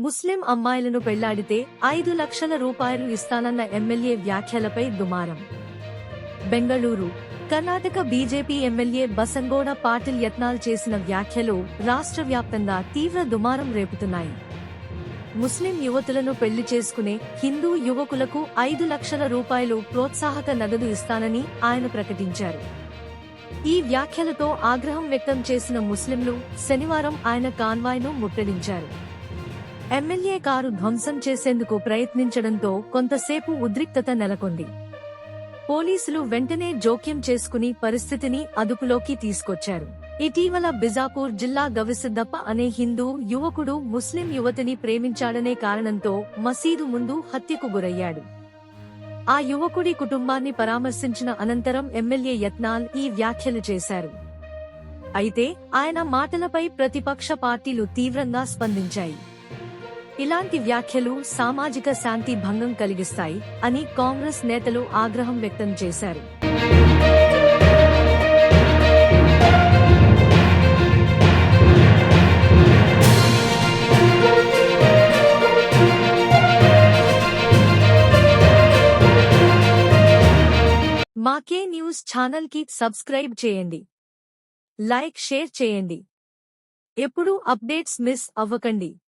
ముస్లిం అమ్మాయిలను పెళ్లాడితే 5 లక్షల రూపాయలు ఇస్తానన్న ఎమ్మెల్యే వ్యాఖ్యలపై దుమారం. బెంగళూరు, కర్ణాటక బీజేపీ ఎమ్మెల్యే బసంగౌడ పాటిల్ యత్నాల్ చేసిన వ్యాఖ్యలు రాష్ట్ర వ్యాప్తంగా తీవ్ర దుమారం రేపుతున్నాయి. ముస్లిం యువతులను పెళ్లి చేసుకునే హిందూ యువకులకు 5 లక్షల రూపాయలు ప్రోత్సాహక నగదు ఇస్తానని ఆయన ప్రకటించారు. ఈ వ్యాఖ్యలతో ఆగ్రహం వ్యక్తం చేసిన ముస్లింలు శనివారం ఆయన కాన్వాయ్ను ముట్టడించారు. ఎమ్మెల్యే కారు ధ్వంసం చేసేందుకు ప్రయత్నించడంతో కొంతసేపు ఉద్రిక్తత నెలకొంది. పోలీసులు వెంటనే జోక్యం చేసుకుని పరిస్థితిని అదుపులోకి తీసుకొచ్చారు. ఇటీవల బిజాపూర్ జిల్లా గవిసిద్దప్ప అనే హిందూ యువకుడు ముస్లిం యువతిని ప్రేమించాడనే కారణంతో మసీదు ముందు హత్యకు గురయ్యాడు. ఆ యువకుడి కుటుంబాన్ని పరామర్శించిన అనంతరం ఎమ్మెల్యే యత్నాల్ ఈ వ్యాఖ్యలు చేశారు. అయితే ఆయన మాటలపై ప్రతిపక్ష పార్టీలు తీవ్రంగా స్పందించాయి. ఇలాంటి వ్యాఖ్యలు సామాజిక శాంతి భంగం కలిగిస్తాయి అని కాంగ్రెస్ నేతలు ఆగ్రహం వ్యక్తం చేశారు. మాకే న్యూస్ ఛానల్ కి సబ్స్క్రైబ్ చేయండి, లైక్ షేర్ చేయండి. ఎప్పుడూ అప్డేట్స్ మిస్ అవ్వకండి.